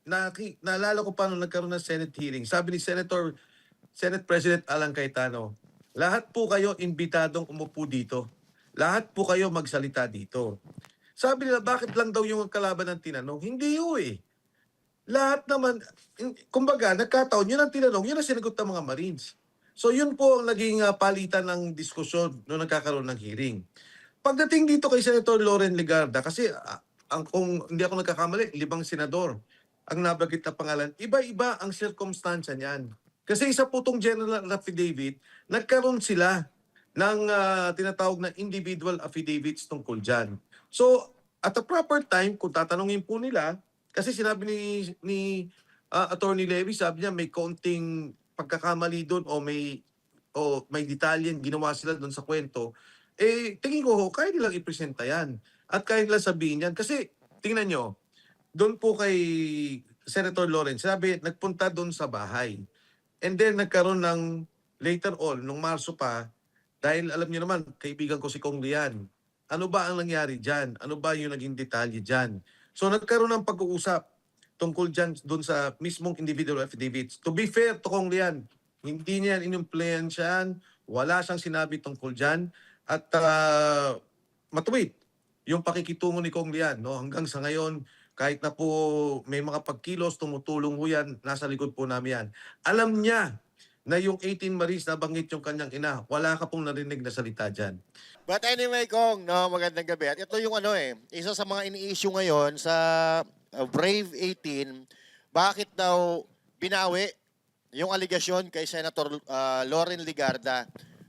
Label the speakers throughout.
Speaker 1: naalala ko pa nung nagkaroon ng Senate hearing, sabi ni Senate President Alan Cayetano, lahat po kayo imbitadong umupo dito. Lahat po kayo magsalita dito. Sabi nila, bakit lang daw yung kalaban ng tinanong? Hindi yun eh. Lahat naman, kumbaga, nagkataon, yun ang tinanong, yun ang sinagot ng mga Marines. So yun po ang naging palitan ng diskusyon nung nagkakaroon ng hearing. Pagdating dito kay Senator Loren Legarda, kasi kung hindi ako nagkakamali, 5 senador ang nabanggit na pangalan. Iba-iba ang circumstansya niyan. Kasi isa po itong general affidavit, nagkaroon sila ng tinatawag na individual affidavits tungkol dyan. So, at the proper time, kung tatanungin po nila, kasi sinabi ni Attorney Levy, sabi niya may konting pagkakamali doon o may detalye ginawa sila doon sa kwento, tingin ko kaya nilang ipresenta yan. At kaya nilang sabihin yan. Kasi, tingnan nyo, doon po kay Senator Lawrence, sabi, nagpunta doon sa bahay. And then, nagkaroon ng, later on, nung Marso pa, dahil alam niyo naman, kaibigan ko si Kong Lian, ano ba ang nangyari dyan? Ano ba yung naging detalye dyan? So, nagkaroon ng pag-uusap tungkol dyan doon sa mismong individual affidavits. To be fair to Kong Lian, hindi niya inimpluwensyahan, wala siyang sinabi tungkol dyan, at matuwid yung pakikitungo ni Kong Lian. No? Hanggang sa ngayon, kahit na po may mga pagkilos, tumutulong po yan, nasa likod po namin yan. Alam niya na yung 18 Maris na banggit yung kanyang ina, wala ka pong narinig na salita dyan.
Speaker 2: But anyway, Kong, no, magandang gabi. At ito yung isa sa mga ini-issue ngayon sa Brave 18, bakit daw binawi yung aligasyon kay Senator Loren Legarda.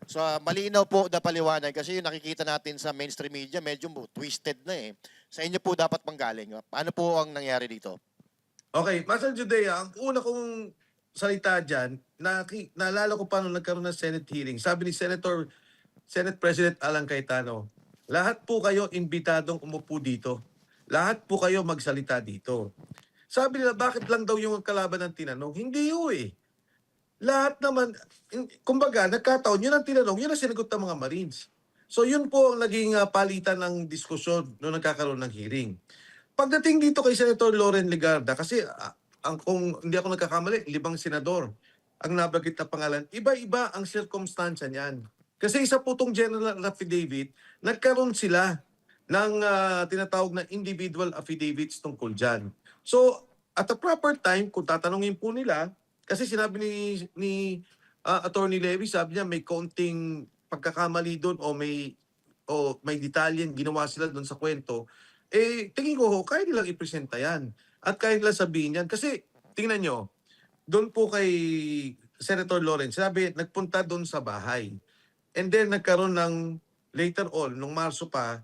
Speaker 2: So malinaw po na paliwanag kasi yung nakikita natin sa mainstream media medyo twisted na eh. Sa inyo po dapat manggaling. Paano po ang nangyari dito?
Speaker 1: Okay, Master Judea, ang una kong salita dyan, naalala ko pa nung nagkaroon ng Senate hearing, sabi ni Senate President Alan Cayetano, lahat po kayo imbitadong umupo dito. Lahat po kayo magsalita dito. Sabi nila, bakit lang daw yung kalaban ng tinanong? Hindi yun eh. Lahat naman, kumbaga, nagkataon, yun ang tinanong, yun ang sinagot ng mga Marines. So yun po ang naging palitan ng diskusyon nung nagkakaroon ng hearing. Pagdating dito kay Senator Loren Legarda, kasi kung hindi ako nagkakamali, 5 senador ang nabanggit na pangalan. Iba-iba ang circumstansya niyan. Kasi isa po itong general affidavit, nagkaroon sila ng tinatawag na individual affidavits tungkol dyan. So, at the proper time, kung tatanungin po nila, kasi sinabi ni Attorney Levy, sabi niya may konting pagkakamali doon o may detalye ginawa sila doon sa kwento, tingin ko kaya nilang ipresenta yan. At kaya nilang sabihin yan. Kasi, tingnan nyo, doon po kay Senator Lawrence, sabi, nagpunta doon sa bahay. And then, nagkaroon ng, later on, nung Marso pa,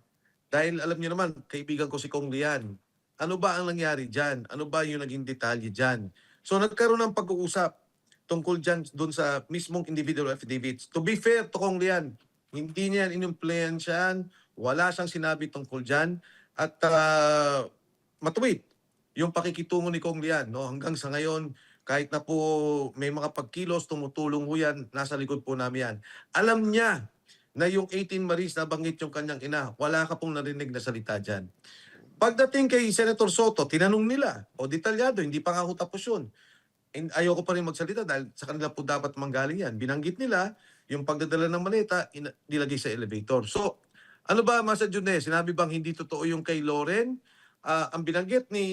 Speaker 1: dahil alam niyo naman, kaibigan ko si Kong Lian, ano ba ang nangyari dyan? Ano ba yung naging detalye dyan? So, nagkaroon ng pag-uusap tungkol dyan doon sa mismong individual affidavits. To be fair to Kong Lian, hindi niya inimpluwensyahan, wala siyang sinabi tungkol dyan, at matuwid yung pakikitungo ni Kong Lian. No? Hanggang sa ngayon, kahit na po may mga pagkilos, tumutulong po yan, nasa likod po namin yan. Alam niya na yung 18 Maris na banggit yung kanyang ina, wala ka pong narinig na salita dyan. Pagdating kay Senator Soto, tinanong nila, detalyado, hindi pa nga ako tapos yun. And ayoko pa rin magsalita dahil sa kanila po dapat manggaling yan. Binanggit nila yung pagdadala ng maleta, nilagay sa elevator. So, ano ba, Masa Junne, sinabi bang hindi totoo yung kay Loren? Ang binanggit ni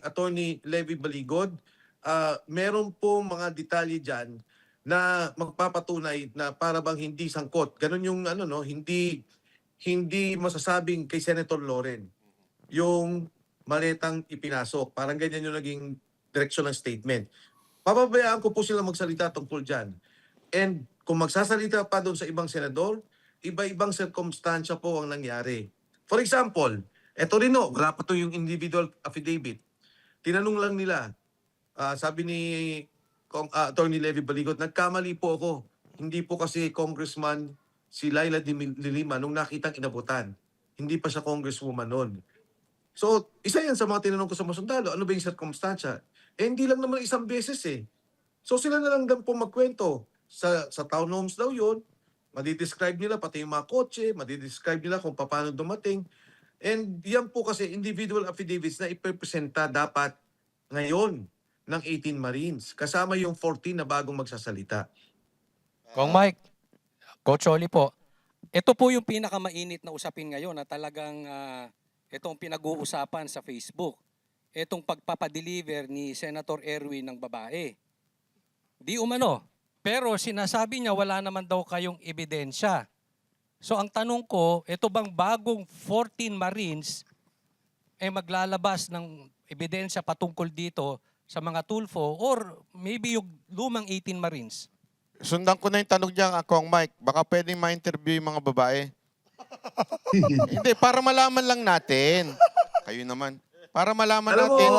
Speaker 1: Attorney Levy Baligod, meron po mga detalye dyan na magpapatunay na para bang hindi sangkot. Ganun yung hindi masasabing kay Senator Loren yung maletang ipinasok. Parang ganyan yung naging direksyon ng statement. Papabayaan ko po sila magsalita tungkol dyan. And kung magsasalita pa doon sa ibang senador, iba-ibang sirkumstansya po ang nangyari. For example, eto rin wala pa to yung individual affidavit. Tinanong lang nila, sabi ni Attorney Levy Baligot, nagkamali po ako. Hindi po kasi congressman si Laila de Lima nung nakitang inabutan. Hindi pa siya congresswoman noon. So, isa yan sa mga tinanong ko sa mga sundalo, ano ba yung circumstansya? Hindi lang naman isang beses eh. So sila na lang po magkwento. Sa townhomes daw yun, madidescribe nila pati yung mga kotse, madidescribe nila kung paano dumating. And yan po kasi individual affidavits na ipepresenta dapat ngayon ng 18 Marines, kasama yung 14 na bagong magsasalita.
Speaker 3: Kong Mike, Coach Oli po, ito po yung pinakamainit na usapin ngayon na talagang itong pinag-uusapan sa Facebook. Itong pagpapadeliver ni Senator Erwin ng babae. Di umano. Pero sinasabi niya wala naman daw kayong ebidensya. So ang tanong ko, ito bang bagong 14 Marines ay maglalabas ng ebidensya patungkol dito sa mga Tulfo or maybe yung lumang 18 Marines?
Speaker 2: Sundan ko na yung tanong niya, Kong Mike. Baka pwedeng ma-interview yung mga babae. Hindi, para malaman lang natin. Kayo naman. Para malaman
Speaker 1: Alam mo,
Speaker 2: natin.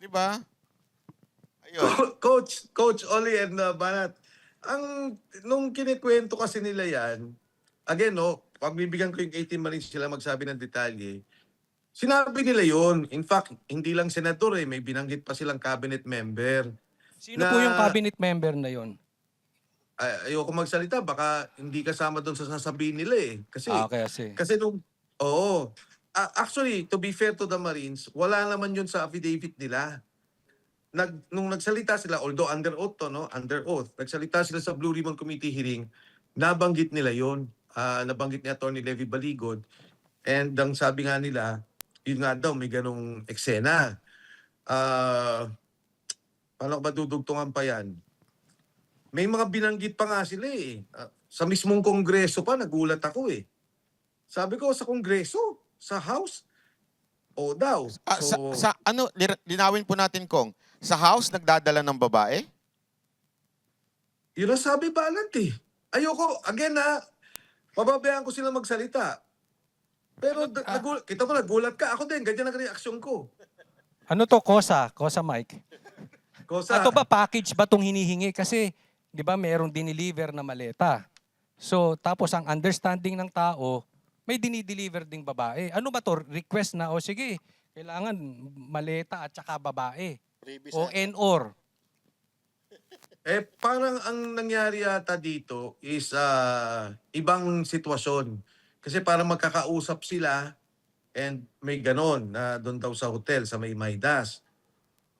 Speaker 2: Di ba? Ayun.
Speaker 1: Coach Oli and Banat, nung kinikwento kasi nila yan, again, no, pagbibigyan ko yung 18 Marines sila magsabi ng detalye, sinabi nila yon. In fact, hindi lang senador may binanggit pa silang cabinet member.
Speaker 3: Sino po yung cabinet member na yon?
Speaker 1: Ayoko magsalita, baka hindi kasama doon sa sasabihin nila Kasi,
Speaker 3: Kasi.
Speaker 1: kasi actually, to be fair to the Marines, wala naman yun sa affidavit nila. Nung nagsalita sila, although under oath under oath, nagsalita sila sa Blue Ribbon Committee hearing, nabanggit nila yon. Nabanggit ni Atty. Levy Baligod. And ang sabi nga nila, yun nga daw, may ganong eksena. Paano ba dudugtungan pa yan? May mga binanggit pa nga sila sa mismong kongreso pa, nagulat ako Sabi ko, sa kongreso? Sa house? O daw.
Speaker 2: Linawin po natin, Kong. Sa house, nagdadala ng babae?
Speaker 1: Yun ang sabi Banat Ayoko, again pababayaan ko sila magsalita. Pero kita mo, nagulat ka. Ako din, ganyan ang reaksyon ko.
Speaker 3: Ano to, Kosa Mike?
Speaker 1: Kosa.
Speaker 3: Ato ba package ba tong hinihingi? Kasi, di ba, merong diniliver na maleta. So, tapos ang understanding ng tao, may dinideliver ding babae. Ano ba to? Request na, o sige, kailangan maleta at saka babae. O and/or.
Speaker 1: Parang ang nangyari yata dito is ibang sitwasyon. Kasi parang magkakausap sila and may ganon na doon daw sa hotel, sa may Maidas.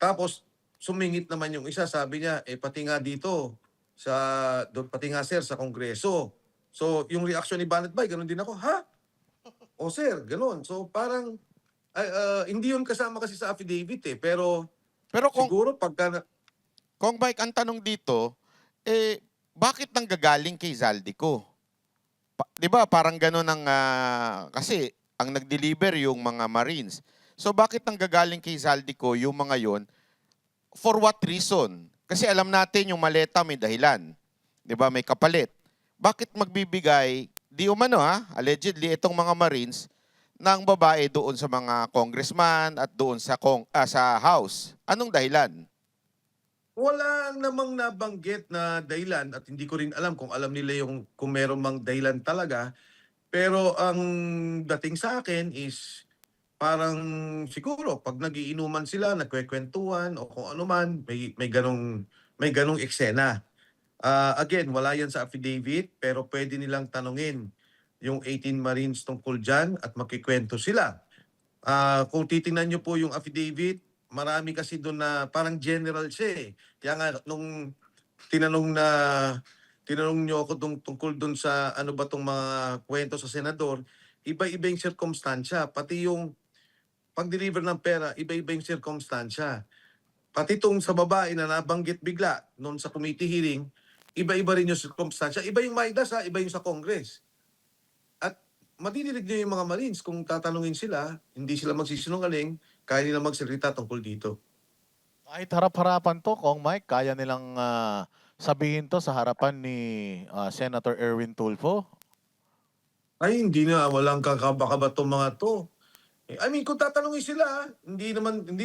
Speaker 1: Tapos, sumingit naman yung isa, sabi niya, pati nga dito, pati nga sir, sa kongreso. So, yung reaction ni Banat Bay, ganon din ako, ha? O sir, ganon. So, parang, hindi yun kasama kasi sa affidavit pero siguro pagka...
Speaker 2: Kong Mike, ang tanong dito, bakit nanggagaling kay Zaldico? Di ba, parang ganon kasi ang nag-deliver yung mga Marines. So, bakit nanggagaling kay Zaldico yung mga yon? For what reason? Kasi alam natin yung maleta may dahilan. Di ba, may kapalit. Bakit magbibigay, di umano allegedly, itong mga Marines ng babae doon sa mga congressman at doon sa House? Anong dahilan?
Speaker 1: Wala namang nabanggit na dahilan at hindi ko rin alam kung alam nila kung meron mang dahilan talaga. Pero ang dating sa akin is parang siguro pag nagiinuman sila, nagkwekwentuhan o kung ano man, may ganong eksena. Again, wala yan sa affidavit pero pwede nilang tanungin yung 18 Marines tungkol dyan at makikwento sila. Kung titingnan nyo po yung affidavit, marami kasi doon na parang general siya Kaya nga nung tinanong nyo ako tungkol doon sa ano ba tong mga kwento sa senador, iba-iba yung sirkumstansya. Pati yung pag-deliver ng pera, iba-iba yung sirkumstansya. Pati itong sa babae na nabanggit bigla noon sa committee hearing, iba-iba rin yung sirkumstansya. Iba yung Maidas iba yung sa Congress. At madidinig nyo yung mga Marines kung tatanungin sila, hindi sila magsisinungaling, kaya nila magsalita tungkol dito.
Speaker 4: Kahit harap-harapan to, Kong Mike, kaya nilang sabihin to sa harapan ni Senator Erwin Tulfo?
Speaker 1: Ay, hindi na. Walang kakaba-kaba itong mga to. I mean, kung tatanungin sila, hindi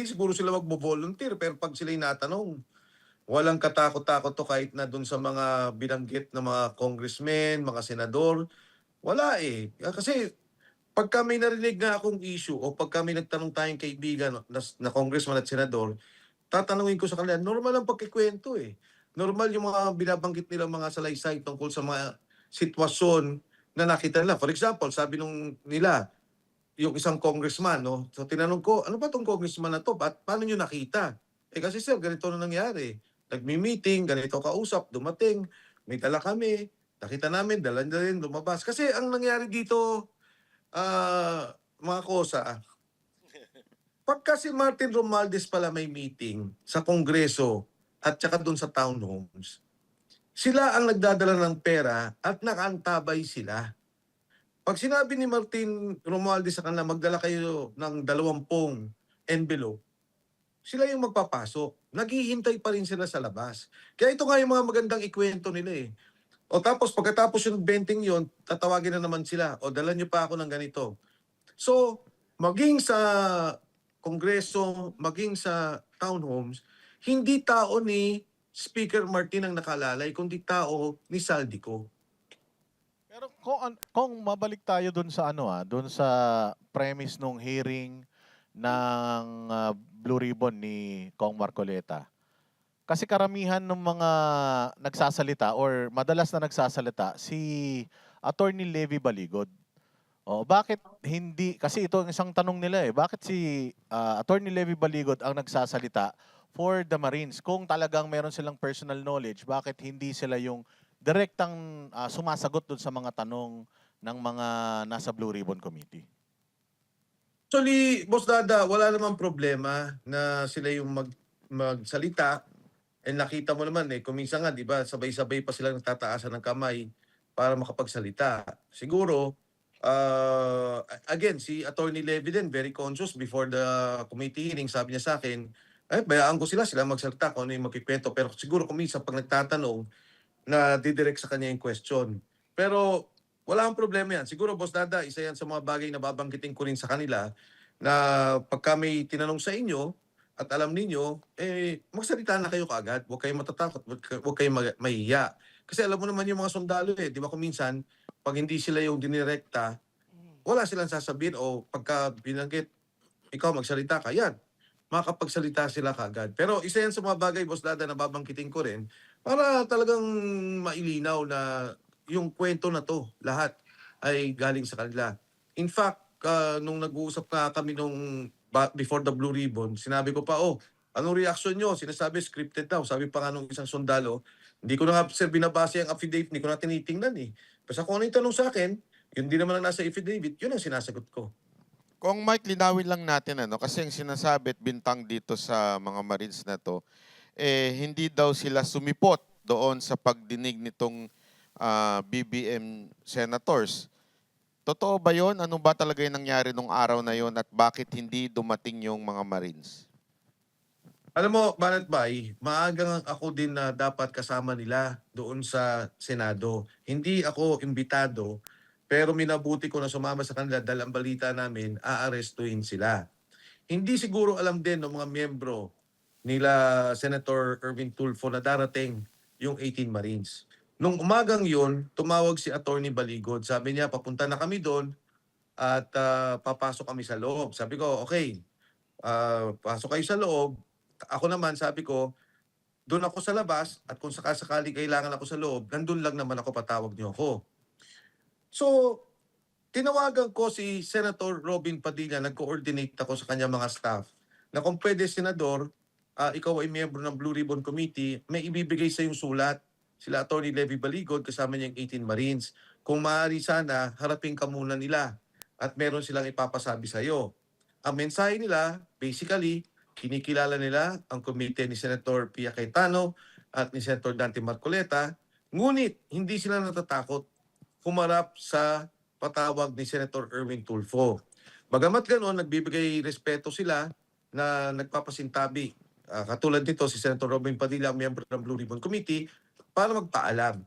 Speaker 1: siguro sila magbo-volunteer. Pero pag sila natanong, walang katakot-takot to kahit na dun sa mga binanggit na mga congressmen, mga senador. Wala Kasi pagka may narinig nga akong issue o pagka may nagtanong tayong kaibigan na congressman at senador, tatanungin ko sa kanila, normal ang pagkikwento Normal yung mga binabanggit nilang mga salaysay tungkol sa mga sitwasyon na nakita nila. For example, sabi nila, yung isang congressman, So tinanong ko, ano ba tong congressman na to? Paano nyo nakita? Kasi sir, ganito na nangyari. Nagmi-meeting, ganito kausap, dumating, may dala kami, nakita namin, dala na rin, lumabas. Kasi ang nangyari dito, mga kosa, pagka si Martin Romualdez pala may meeting sa Kongreso at saka doon sa townhomes, sila ang nagdadala ng pera at nakaantabay sila. Pag sinabi ni Martin Romualdez sa kanila, magdala kayo ng 20 envelope, sila yung magpapasok. Naghihintay pa rin sila sa labas. Kaya ito nga yung mga magandang ikwento nila eh. O tapos pagkatapos yung benting yon, tatawagin na naman sila. O dala nyo pa ako ng ganito. So, maging sa Kongreso, maging sa townhomes, hindi tao ni Speaker Martin ang nakalalay, kundi tao ni Saldico.
Speaker 4: Pero kung mabalik tayo dun sa dun sa premise nung hearing ng Blue Ribbon ni Kong Marcoleta. Kasi karamihan ng mga nagsasalita or madalas na nagsasalita si Attorney Levy Baligod. Bakit hindi, kasi ito ang isang tanong nila bakit si Attorney Levy Baligod ang nagsasalita for the Marines? Kung talagang meron silang personal knowledge, bakit hindi sila yung direktang sumasagot dun sa mga tanong ng mga nasa Blue Ribbon Committee?
Speaker 1: Actually, Boss Dada, wala namang problema na sila yung magsalita. And nakita mo naman kung minsan nga, di ba, sabay-sabay pa sila nagtataasan ng kamay para makapagsalita. Siguro, again, si Attorney Levy din, very conscious before the committee hearing, sabi niya sa akin, bayaan ko sila magsalita kung ano yung magkikwento. Pero siguro kung minsan pag nagtatanong, na didirect sa kanya yung question. Pero wala akong problema yan. Siguro, Boss Dada, isa yan sa mga bagay na babanggitin ko rin sa kanila na pagka may tinanong sa inyo at alam ninyo, magsalita na kayo kaagad. Huwag kayong matatakot, huwag kayong mahiya. Kasi alam mo naman yung mga sundalo di ba kung minsan, pag hindi sila yung dinirekta, wala silang sasabihin o pagka binanggit, ikaw magsalita ka, yan. Makakapagsalita sila kaagad. Pero isa yan sa mga bagay, Boss Dada, na babangkitin ko rin para talagang mailinaw na yung kwento na to, lahat ay galing sa kanila. In fact, nung nag-uusap na kami before the Blue Ribbon, sinabi ko pa, anong reaction nyo? Sinasabi scripted daw. Sabi pa nga nung isang sundalo, hindi ko na nga sir binabasa yung affidavit, hindi ko na tinitingnan Basta kung ano yung tanong sa akin, yun din naman ang nasa affidavit, yun ang sinasagot ko.
Speaker 5: Kung Mike, linawin lang natin kasi ang sinasabi at bintang dito sa mga Marines na to, hindi daw sila sumipot doon sa pagdinig nitong BBM senators. Totoo ba yon? Ano ba talaga yung nangyari nung araw na yon at bakit hindi dumating yung mga Marines?
Speaker 1: Alam mo, Banat Bay, maagang ako din na dapat kasama nila doon sa Senado. Hindi ako imbitado, pero minabuti ko na sumama sa kanila dahil ang balita namin, aarestuhin sila. Hindi siguro alam din ng mga miyembro nila Senator Erwin Tulfo na darating yung 18 Marines. Nung umagang yun, tumawag si Attorney Baligod. Sabi niya, papunta na kami doon at papasok kami sa loob. Sabi ko, okay, pasok kayo sa loob. Ako naman, sabi ko, doon ako sa labas at kung sakasakali kailangan ako sa loob, nandun lang naman ako, patawag niyo ako. So, tinawagan ko si Senator Robin Padilla, nag-coordinate ako sa kanya mga staff, na kung pwede, Senador, ikaw ay miyembro ng Blue Ribbon Committee, may ibibigay sa yung sulat. Sila Attorney Levy Baligod, kasama niya yung 18 Marines. Kung maaari sana, harapin ka muna nila at meron silang ipapasabi sa iyo. Ang mensahe nila, basically, kinikilala nila ang komite ni Senator Pia Cayetano at ni Senator Dante Marcoleta, ngunit hindi sila natatakot humarap sa patawag ni Senator Erwin Tulfo. Bagamat ganoon, nagbibigay respeto sila na nagpapasintabi. Katulad nito, si Senator Robin Padilla, miyembro ng Blue Ribbon Committee, para magpaalam.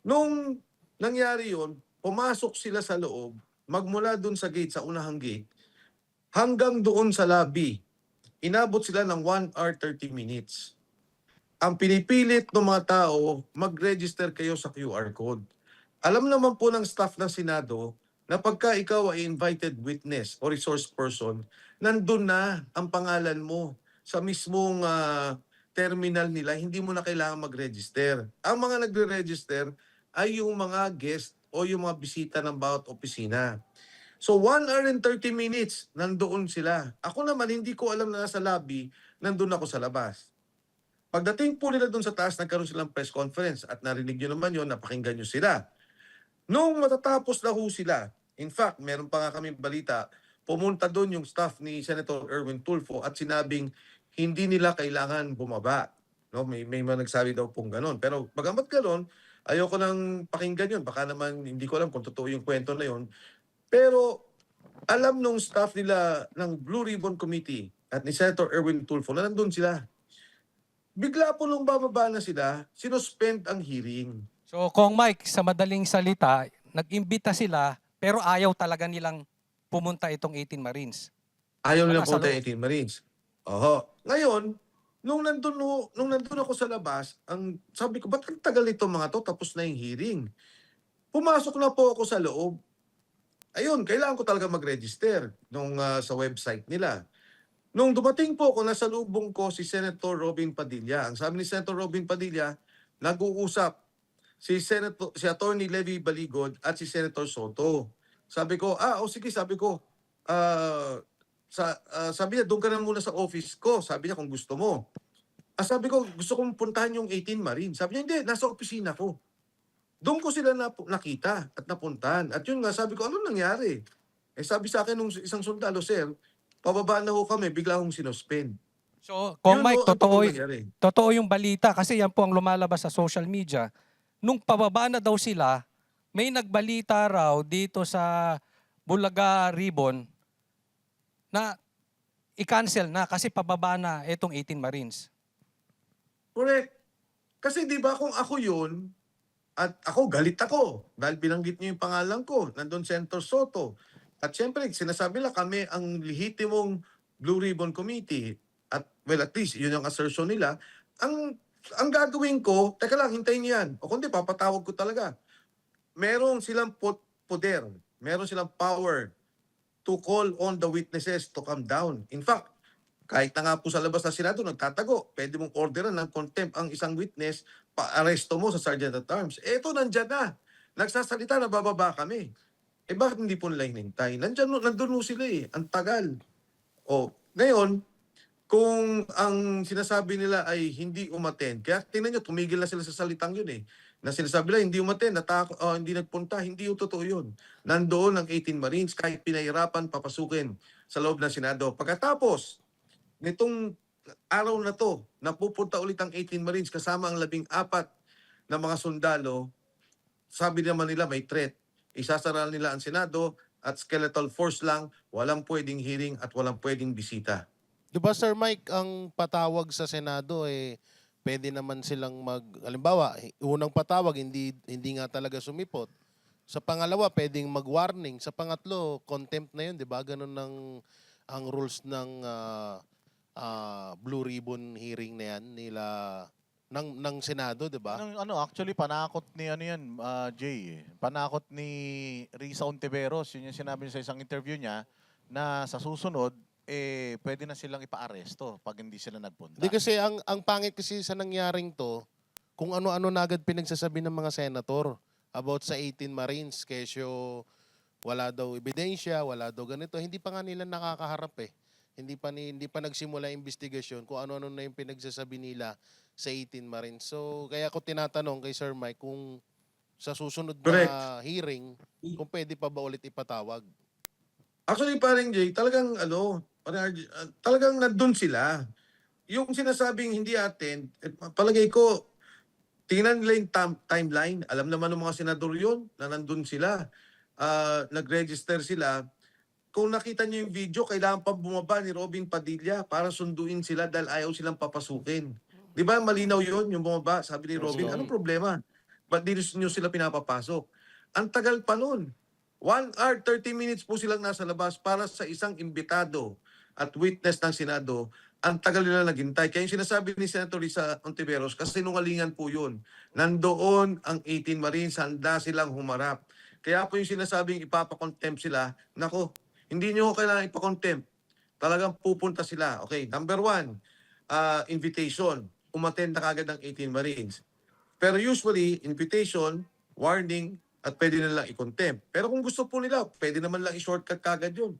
Speaker 1: Nung nangyari yun, pumasok sila sa loob, magmula dun sa gate, sa unahang gate, hanggang doon sa lobby. Inabot sila ng 1 hour 30 minutes. Ang pinipilit ng mga tao, mag-register kayo sa QR code. Alam naman po ng staff ng Senado na pagka ikaw ay invited witness o resource person, nandun na ang pangalan mo sa mismong terminal nila, hindi mo na kailangan mag-register. Ang mga nagre-register ay yung mga guest o yung mga bisita ng bawat opisina. So 1 hour and 30 minutes, nandoon sila. Ako naman, hindi ko alam na nasa lobby, nandun ako sa labas. Pagdating po nila doon sa taas, nagkaroon silang press conference at narinig nyo naman yun, napakinggan nyo sila. Nung matatapos na ho sila, in fact, meron pa nga kami balita, pumunta doon yung staff ni Senator Erwin Tulfo at sinabing hindi nila kailangan bumaba. No, may mga nagsabi daw pong ganon. Pero bagamat ganon, ayoko nang pakinggan yun. Baka naman hindi ko alam kung totoo yung kwento na yun. Pero alam nung staff nila ng Blue Ribbon Committee at ni Senator Erwin Tulfo na nandun sila. Bigla po nung bababa na sila, sinuspend ang hearing.
Speaker 3: So Kong Mike, sa madaling salita, nag-imbita sila pero ayaw talaga nilang pumunta itong 18 Marines.
Speaker 1: Ayaw nila
Speaker 3: Wala sa
Speaker 1: punta
Speaker 3: loob.
Speaker 1: 18 Marines. Oho. Ngayon, nung nandun ako sa labas, sabi ko, ba't ang tagal nito mga to? Tapos na yung hearing. Pumasok na po ako sa loob. Ayun, kailangan ko talaga mag-register sa website nila. Nung dumating po ako, nasa lubong ko si Senator Robin Padilla. Ang sabi ni Senator Robin Padilla, nag-uusap si Attorney Levy Baligod at si Senator Soto. Sabi ko, sige, sabi ko, sabi niya, doon ka na muna sa office ko. Sabi niya, kung gusto mo. Sabi ko, gusto kong puntahan yung 18 Marines. Sabi niya, hindi, nasa opisina ko. Doon ko sila nakita at napuntahan. At yun nga, sabi ko, ano nangyari? Sabi sa akin nung isang sundalo, sir, pababa na ho kami, bigla hong sinuspend.
Speaker 3: So Kong
Speaker 1: Yun
Speaker 3: Mike,
Speaker 1: ho ang totoong nangyari.
Speaker 3: totoo yung balita kasi yan po ang lumalabas sa social media. Nung pababa na daw sila, may nagbalita raw dito sa Bulaga Ribbon na i-cancel na kasi pababa na itong 18 Marines.
Speaker 1: Correct. Kasi di ba kung ako yun, at ako galit ako dahil binanggit niyo yung pangalan ko, nandun Senator Soto. At syempre, sinasabi nila kami ang lehitimong Blue Ribbon Committee. At well, at least yun yung assertion nila. Ang gagawin ko, teka lang, hintayin niyo yan. O kundi, papatawag ko talaga. Meron silang poder, meron silang power to call on the witnesses to come down. In fact, kahit na nga po sa labas na Senado, nagtatago. Pwede mong orderan ng contempt ang isang witness, pa-aresto mo sa Sergeant at Arms. Eto, nandyan na. Nagsasalita na bababa kami. Bakit hindi po nila hinintay? Nandun mo sila eh. Ang tagal. Ngayon, kung ang sinasabi nila ay hindi umattend, kaya tingnan nyo, tumigil na sila sa salitang yun eh. Na sinasabi nila, hindi umattend, hindi nagpunta, hindi yung totoo yun. Nandoon ang 18 Marines, kahit pinahirapan, papasukin sa loob ng Senado. Pagkatapos, nitong araw na to, napupunta ulit ang 18 Marines kasama ang 14 na mga sundalo, sabi naman nila may threat. Isasara nila ang Senado at skeletal force lang, walang pwedeng hearing at walang pwedeng bisita.
Speaker 6: Di ba, Sir Mike, ang patawag sa Senado pwede naman silang halimbawa, unang patawag hindi nga talaga sumipot. Sa pangalawa, pwedeng mag-warning. Sa pangatlo, contempt na yun, di ba? Ganun ang rules ng Blue Ribbon hearing na yan ng Senado, di ba?
Speaker 4: Actually, panakot ni Jay. Panakot ni Risa Ontiveros. Yun yung sinabi niya sa isang interview niya na sa susunod, pwede na silang ipa-aresto pag hindi sila nagpunta.
Speaker 6: Hindi kasi ang pangit kasi sa nangyaring to, kung ano-ano na agad pinagsasabi ng mga senator about sa 18 Marines, kesyo wala daw ebidensya, wala daw ganito. Hindi pa nga nila nakakaharap eh. Hindi pa nagsimula investigasyon kung ano-ano na yung pinagsasabi nila sa 18 Marines. So, kaya ko tinatanong kay Sir Mike kung sa susunod na hearing, kung pwede pa ba ulit ipatawag.
Speaker 1: Actually, parang Jay, talagang talagang nandun sila. Yung sinasabing hindi attend, palagay ko, tingnan nila yung timeline. Alam naman ng mga senador yun na nandun sila. Nag-register sila. Kung nakita niyo yung video, kailangan pa bumaba ni Robin Padilla para sunduin sila dahil ayaw silang papasukin. Di ba malinaw yun, yung bumaba? Sabi ni Robin, anong problema? Ba't di niyo sila pinapapasok? Ang tagal pa nun. 1 hour, 30 minutes po silang nasa labas para sa isang imbitado at witness ng Senado. Ang tagal nila naghintay. Kaya yung sinasabi ni Senator Risa Ontiveros, kasi sinungalingan po yun. Nandoon ang 18 Marines, handa silang humarap. Kaya po yung sinasabing ipapakontempt sila, nako, hindi nyo kailangan ipakontempt. Talagang pupunta sila. Okay, number 1, invitation. Umattend na kagad ng 18 Marines. Pero usually, invitation, warning, at pwede nilang i-contempt. Pero kung gusto po nila, pwede naman lang i-shortcut kagad yun.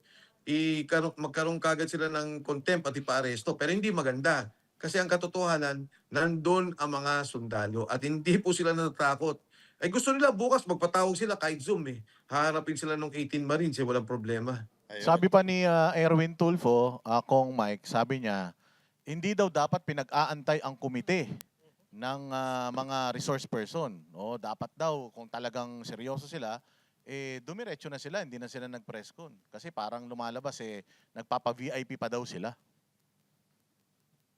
Speaker 1: Magkaroon kagad sila ng contempt at ipa-aresto. Pero hindi maganda. Kasi ang katotohanan, nandun ang mga sundalo at hindi po sila natatakot. Ay gusto nila bukas magpatawag sila kahit Zoom eh. Haharapin sila ng 18 Marines eh, walang problema.
Speaker 2: Ayun.
Speaker 4: Sabi pa ni Erwin Tulfo, Kong Mike, sabi niya, hindi daw dapat pinag-aantay ang komite ng mga resource person. O, dapat daw, kung talagang seryoso sila, dumiretso na sila, hindi na sila nag-presscon. Kasi parang lumalabas, nagpapa-VIP pa daw sila.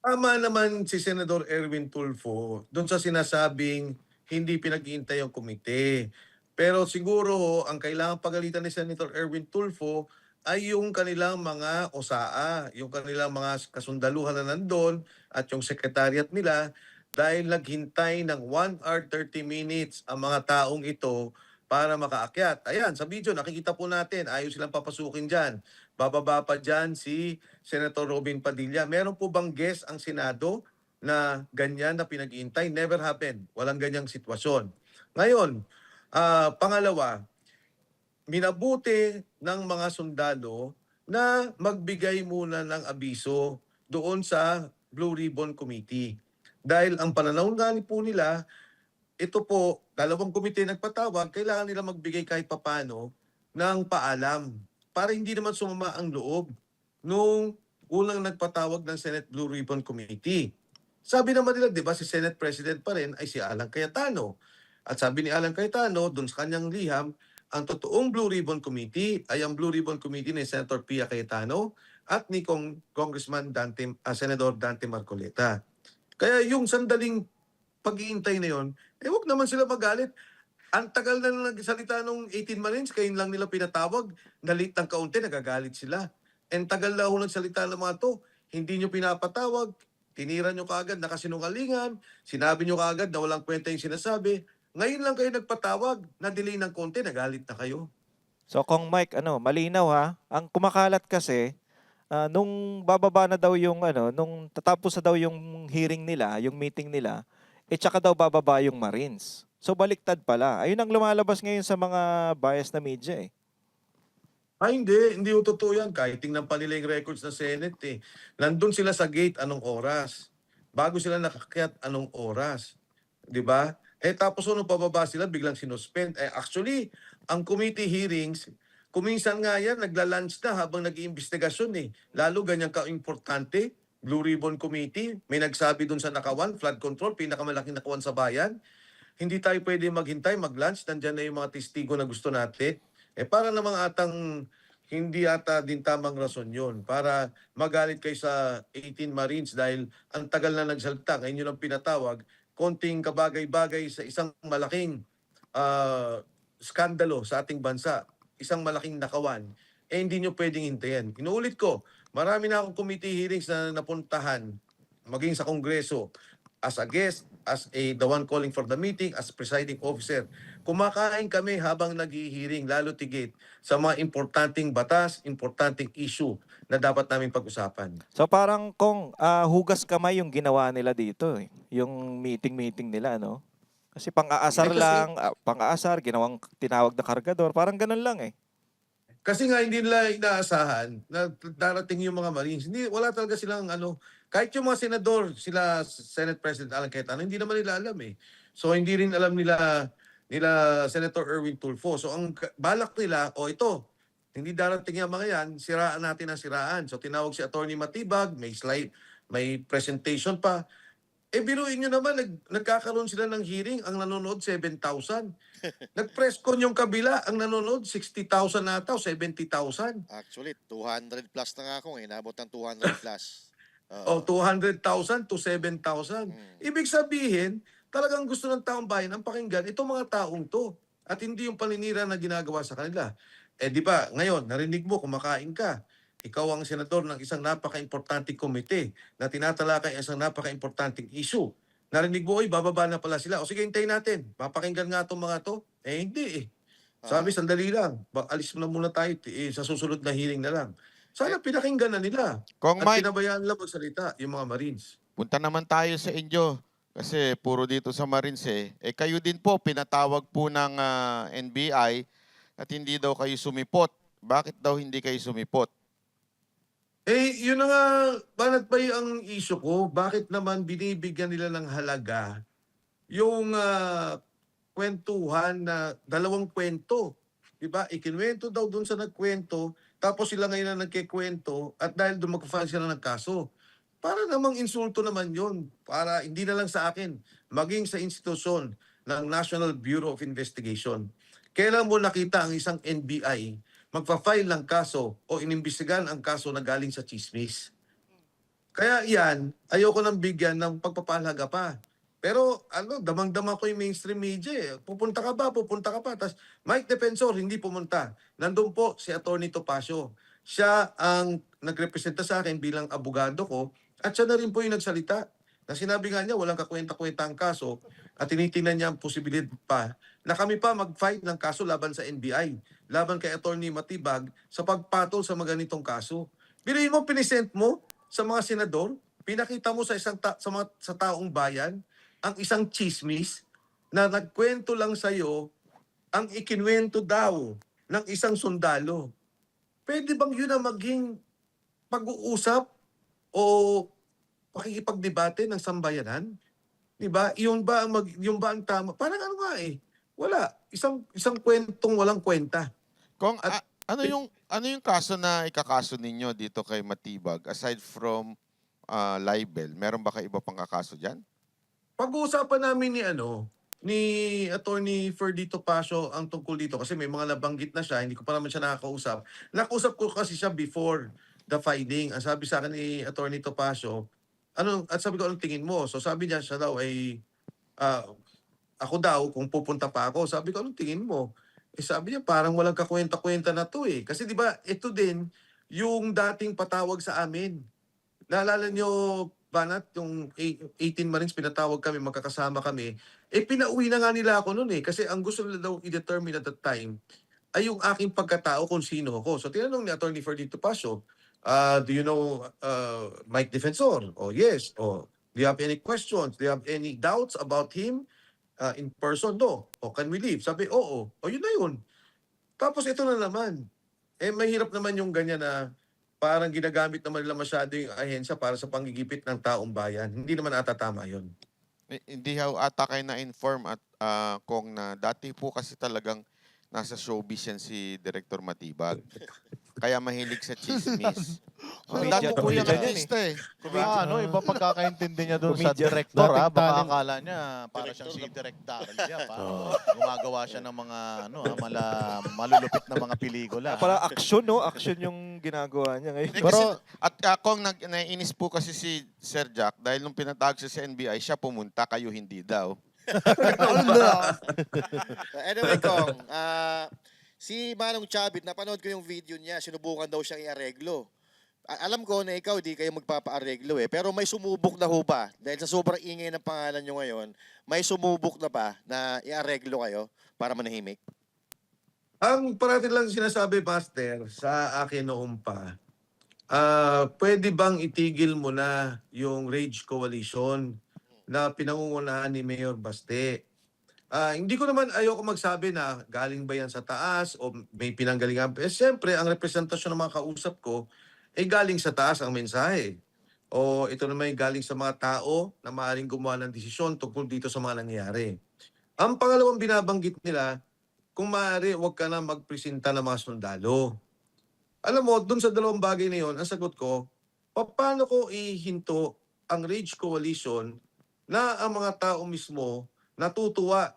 Speaker 1: Tama naman si Senador Erwin Tulfo doon sa sinasabing hindi pinag-iintay ang komite. Pero siguro ang kailangan pagalitan ni Senator Erwin Tulfo ay yung kanilang mga OSAA, yung kanilang mga kasundaluhan na nandun at yung secretariat nila dahil naghintay ng 1 hour 30 minutes ang mga taong ito para makaakyat. Ayan, sa video nakikita po natin, ayaw silang papasukin dyan. Bababa pa dyan si Senator Robin Padilla. Meron po bang guest ang Senado na ganyan na pinag-iintay? Never happened. Walang ganyang sitwasyon. Ngayon, pangalawa, minabuti ng mga sundalo na magbigay muna ng abiso doon sa Blue Ribbon Committee. Dahil ang pananaw nga po nila, ito po, dalawang komite nagpatawag, kailangan nila magbigay kahit papano ng paalam para hindi naman sumama ang loob nung unang nagpatawag ng Senate Blue Ribbon Committee. Sabi naman nila, di ba, si Senate President pa rin ay si Alan Cayetano. At sabi ni Alan Cayetano, doon sa kanyang liham, ang totoong Blue Ribbon Committee ay ang Blue Ribbon Committee ni Senator Pia Cayetano at ni Congressman Senador Dante Marcoleta. Kaya yung sandaling pag-iintay na yon, wag naman sila magalit. Ang tagal na nagsalita nung 18 Marines, kayo lang nila pinatawag, nalit ng kaunti, nagagalit sila. And tagal na ho nagsalita ng mga to, hindi nyo pinapatawag, tinira nyo kaagad na kasinungalingan, sinabi nyo kaagad na walang kwenta yung sinasabi, ngayon lang kayo nagpatawag, na-delay ng konti, nagalit na kayo.
Speaker 7: So Kong Mike, malinaw ha. Ang kumakalat kasi nung bababa na daw yung nung tatapos na daw yung hearing nila, yung meeting nila, tsaka daw bababa yung Marines. So baliktad pala. Ayun ang lumalabas ngayon sa mga bias na media eh.
Speaker 1: Ay, hindi ho totoo yan. Kahit tingnan pa nila yung records ng Senate eh. Nandun sila sa gate anong oras. Bago sila nakakyat anong oras. Di ba? Tapos nung pababa sila, biglang sinuspend. Actually, ang committee hearings, kuminsan nga yan, nagla-lunch na habang nag-iimbestigasyon eh. Lalo ganyan ka-importante, Blue Ribbon Committee, may nagsabi dun sa nakawan, flood control, pinakamalaking nakawan sa bayan. Hindi tayo pwede maghintay, mag-lunch, nandyan na yung mga testigo na gusto natin. Para namang atang hindi ata din tamang rason yun. Para magalit kayo sa 18 Marines dahil ang tagal na nagsalita, ngayon yun ang pinatawag, konting kabagay-bagay sa isang malaking skandalo sa ating bansa, isang malaking nakawan, hindi nyo pwedeng hintayin. Inuulit ko, marami na akong committee hearings na napuntahan, maging sa Kongreso, as a guest, as the one calling for the meeting, as presiding officer. Kumakain kami habang nag-hearing, lalo tigit, sa mga importanteng batas, importanteng issue na dapat namin pag-usapan.
Speaker 7: So parang Kong, hugas kamay yung ginawa nila dito eh. Yung meeting nila, no? Kasi pang-aasar lang, pang-aasar, tinawag na kargador, parang ganun lang eh.
Speaker 1: Kasi nga hindi nila inaasahan na darating yung mga Marines. Wala talaga silang kahit yung mga senador, sila Senate President Alan Cayetano, hindi naman nila alam eh. So hindi rin alam nila Senator Erwin Tulfo. So ang balak nila, ito, hindi darating yung mga yan, siraan natin ang siraan. So tinawag si Attorney Matibag, may slide, may presentation pa. Biruin nyo naman, nagkakaroon sila ng hearing, ang nanonood 7,000. Nag-press con yung kabila, ang nanonood 60,000 nata o 70,000.
Speaker 2: Actually, 200 plus na nga ako. Inabot ng 200 plus.
Speaker 1: 200,000 to 7,000. Ibig sabihin, talagang gusto ng taong bayan ang pakinggan itong mga taong to. At hindi yung paninira na ginagawa sa kanila. Di ba, ngayon, narinig mo, kumakain ka. Ikaw ang senador ng isang napaka-importanting komite na tinatalakay ang isang napaka-importanting issue. Narinig mo, bababa na pala sila. O sige, hintayin natin. Papakinggan nga itong mga to. Hindi eh. Sabi, sandali lang. Alis na muna tayo sa susunod na hearing na lang. Sana pinakinggan na nila.
Speaker 5: Kong
Speaker 1: At
Speaker 5: Mike,
Speaker 1: pinabayaan lang magsalita yung mga Marines.
Speaker 5: punta naman tayo sa inyo. Kasi puro dito sa Marines kayo din po, pinatawag po ng NBI at hindi daw kayo sumipot. Bakit daw hindi kayo sumipot?
Speaker 1: Yun na nga, banat pa ang issue ko. Bakit naman binibigyan nila ng halaga yung kwentuhan na dalawang kwento? Diba? Ikinwento daw dun sa nagkwento, tapos sila ngayon na nagkikwento at dahil doon mag-file sila ng kaso. Para namang insulto naman yun. Para hindi na lang sa akin, maging sa institusyon ng National Bureau of Investigation. Kailan mo nakita ang isang NBI magpa-file ng kaso o inimbestigahan ang kaso na galing sa chismis? Kaya yan, ayoko nang bigyan ng pagpapahalaga pa. Pero damang-dama ko yung mainstream media eh. Pupunta ka ba? Pupunta ka pa. Tapos Mike Defensor, hindi pumunta. Nandun po si Atty. Topacio. Siya ang nagrepresenta sa akin bilang abogado ko at siya na rin po yung nagsalita. Na sinabi nga niya, walang kakwenta-kwenta ang kaso at tinitingnan niya ang posibilidad pa na kami pa mag-fight ng kaso laban sa NBI, laban kay Atty. Matibag sa pagpatol sa mga ganitong kaso. Biruin mo, pinisent mo sa mga senador, pinakita mo sa sa taong bayan ang isang chismis na nagkwento lang sa iyo ang ikinwento daw ng isang sundalo. Pwede bang yun ang maging pag-uusap o pakikipagdebate ng sambayanan? 'Di ba? Yun ba ang tama? Parang ano nga eh. Wala, isang kwentong walang kwenta.
Speaker 5: Kung
Speaker 1: At-
Speaker 5: ano yung kaso na ikakaso ninyo dito kay Matibag aside from libel? Meron ba kayo iba pang kakaso diyan?
Speaker 1: Pag-uusapan namin ni Attorney Ferdito Pasio ang tungkol dito kasi may mga nabanggit na siya, hindi ko pa naman siya nakakausap. Nakausap ko kasi siya before the filing. Ang sabi sa akin ni Attorney Topacio, at sabi ko, anong tingin mo? So sabi niya, siya daw ay, ako daw, kung pupunta pa ako, sabi ko, anong tingin mo? Sabi niya, parang walang kakwenta-kwenta na to eh. Kasi di ba, ito din, yung dating patawag sa amin. Naalala nyo, Banat, yung 18 Marines, pinatawag kami, magkakasama kami. Pinauwi na nga nila ako noon eh. Kasi ang gusto nila daw i-determine at that time ay yung aking pagkatao kung sino ako. So tinanong ni Attorney Ferdinand Pasio, do you know Mike Defensor? Oh yes. Oh, do you have any questions? Do you have any doubts about him in person? No. O can we leave? Sabi, oo. O yun na yun. Tapos ito na naman. Mahirap naman yung ganyan na parang ginagamit naman nila masyado yung ahensya para sa panggigipit ng taong bayan. Hindi naman ata tama yun.
Speaker 5: Hindi ata kayo na-inform at kung na dati po kasi talagang nasa showbiz yan si Director Matibag. Kaya mahilig sa chismis. Dati po yung
Speaker 7: Comedian
Speaker 5: artista eh.
Speaker 4: Iba pagkakaintindi niya doon sa
Speaker 7: Comedian.
Speaker 4: director,
Speaker 6: Dating
Speaker 4: baka
Speaker 6: talent.
Speaker 4: akala niya para siyang si Direk Darrell niya. Gumagawa siya ng mga malulupit na mga pelikula.
Speaker 7: Para action, no? Action yung ginagawa niya ngayon.
Speaker 6: Pero-
Speaker 5: Kung naiinis po kasi si Sir Jack dahil nung pinatawag siya sa NBI, siya pumunta, kayo hindi daw.
Speaker 2: Anyway, Kong, si Manong Chabit, napanood ko yung video niya, sinubukan daw siyang iareglo. Alam ko na ikaw, di kayo magpapaareglo eh. Pero may sumubok na ho ba? Dahil sa sobrang ingay ng pangalan nyo ngayon, may sumubok na ba na iareglo kayo para manahimik?
Speaker 1: Ang parati lang sinasabi, Master, sa akin noon pa, pwede bang itigil mo na yung Rage Coalition na pinangungunahan ni Mayor Baste? Hindi ko naman ayoko magsabi na galing ba yan sa taas o may pinanggalingan. Siyempre, ang representasyon ng mga kausap ko ay galing sa taas ang mensahe. O ito naman ay galing sa mga tao na maaaring gumawa ng desisyon tungkol dito sa mga nangyayari. Ang pangalawang binabanggit nila, kung maaari, huwag ka na magpresenta ng mga sundalo. Alam mo, dun sa dalawang bagay na yun, ang sagot ko, paano ko ihinto ang Rage Coalition na ang mga tao mismo natutuwa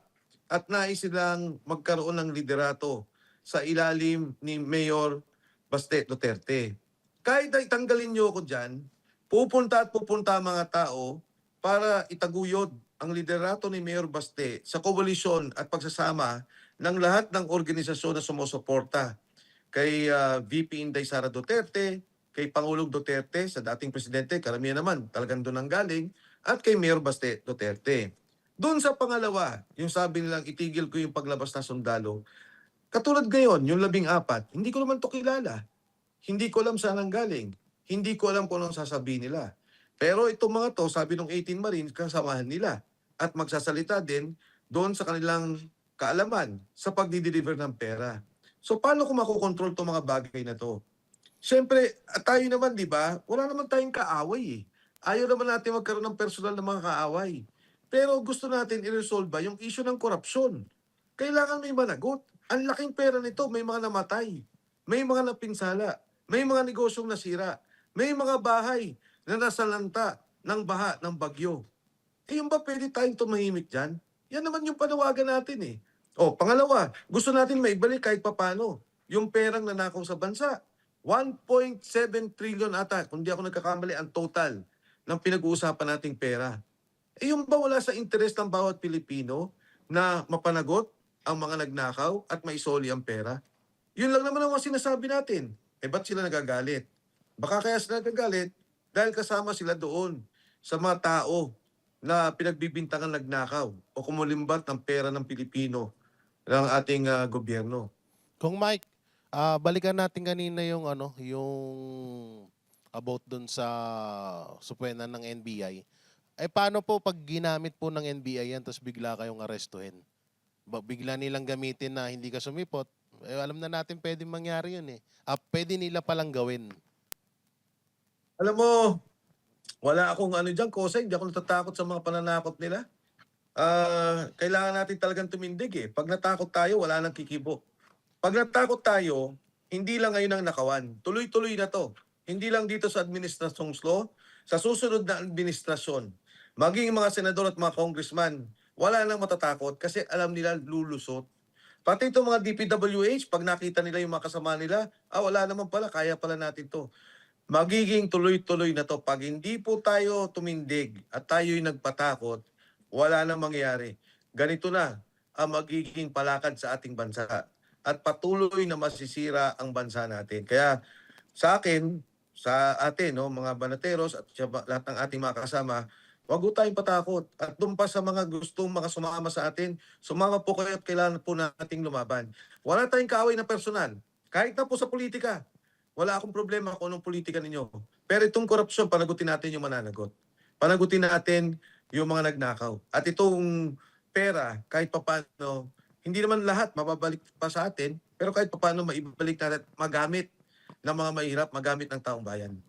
Speaker 1: at nais silang magkaroon ng liderato sa ilalim ni Mayor Baste Duterte. Kahit ay tanggalin niyo ako dyan, pupunta ang mga tao para itaguyod ang liderato ni Mayor Baste sa koalisyon at pagsasama ng lahat ng organisasyon na sumusuporta kay VP Inday Sara Duterte, kay Pangulong Duterte, sa dating presidente, karamihan naman talagang doon ang galing, at kay Mayor Baste Duterte. Doon sa pangalawa, yung sabi nilang itigil ko yung paglabas ng sundalo, katulad ngayon, yung 14, hindi ko naman to kilala. Hindi ko alam saan ang galing. Hindi ko alam kung anong sasabihin nila. Pero itong mga to, sabi ng 18 Marines, kasamahan nila at magsasalita din doon sa kanilang kaalaman sa pagdi-deliver ng pera. So paano ko makokontrol itong mga bagay na to? Siyempre, tayo naman, di ba, wala naman tayong kaaway eh. Ayaw naman natin magkaroon ng personal na mga kaaway. Pero gusto natin i-resolve yung issue ng korupsyon. Kailangan may managot. Ang laking pera nito, may mga namatay, may mga napinsala, may mga negosyong nasira, may mga bahay na nasalanta ng baha, ng bagyo. Eh yung ba pwede tayong tumahimik dyan? Yan naman yung panawagan natin eh. O, pangalawa, gusto natin maibalik kahit papano yung perang nanakaw sa bansa. 1.7 trillion ata, kung di ako nagkakamali, ang total ng pinag-uusapan nating pera. Eh yung ba wala sa interes ng bawat Pilipino na mapanagot ang mga nagnakaw at maisoli ang pera? Yun lang naman ang mga sinasabi natin. Eh ba't sila nagagalit? Baka kaya sila nagagalit dahil kasama sila doon sa mga tao na pinagbibintangan nagnakaw o kumulimbat ng pera ng Pilipino ng ating gobyerno.
Speaker 6: Kung Mike, balikan natin kanina yung ano, yung about dun sa supwenan ng NBI. Eh paano po pag ginamit po ng NBI yan tapos bigla kayong arestuhin? Bigla nilang gamitin na hindi ka sumipot. Eh, alam na natin pwedeng mangyari yun eh. Pwede nila palang gawin.
Speaker 1: Alam mo, wala akong ano dyan, Kosay, hindi ako natatakot sa mga pananakot nila. Kailangan natin talagang tumindig eh. Pag natakot tayo, wala nang kikibo. Pag natakot tayo, hindi lang ngayon ang nakawan. Tuloy-tuloy na to. Hindi lang dito sa administrasyong law, sa susunod na administrasyon. Maging mga senador at mga congressman, wala nang matatakot kasi alam nila lulusot. Pati itong mga DPWH, pag nakita nila yung mga kasama nila, wala naman pala, kaya pala natin to. Magiging tuloy-tuloy na to. Pag hindi po tayo tumindig at tayo'y nagpatakot, wala nang mangyayari. Ganito na ang magiging palakad sa ating bansa. At patuloy na masisira ang bansa natin. Kaya sa akin, sa atin, no, mga banateros at lahat ng ating mga kasama, huwag po tayong patakot. At doon pa sa mga gustong mga sumama sa atin, sumama po kayo at kailangan po nating lumaban. Wala tayong kaaway na personal. Kahit na po sa politika. Wala akong problema kung anong politika ninyo. Pero itong korupsyon, panagutin natin yung mananagot. Panagutin natin yung mga nagnakaw. At itong pera, kahit papano, hindi naman lahat mababalik pa sa atin, pero kahit papano maibalik natin, magamit ng mga mahirap, magamit ng taong bayan.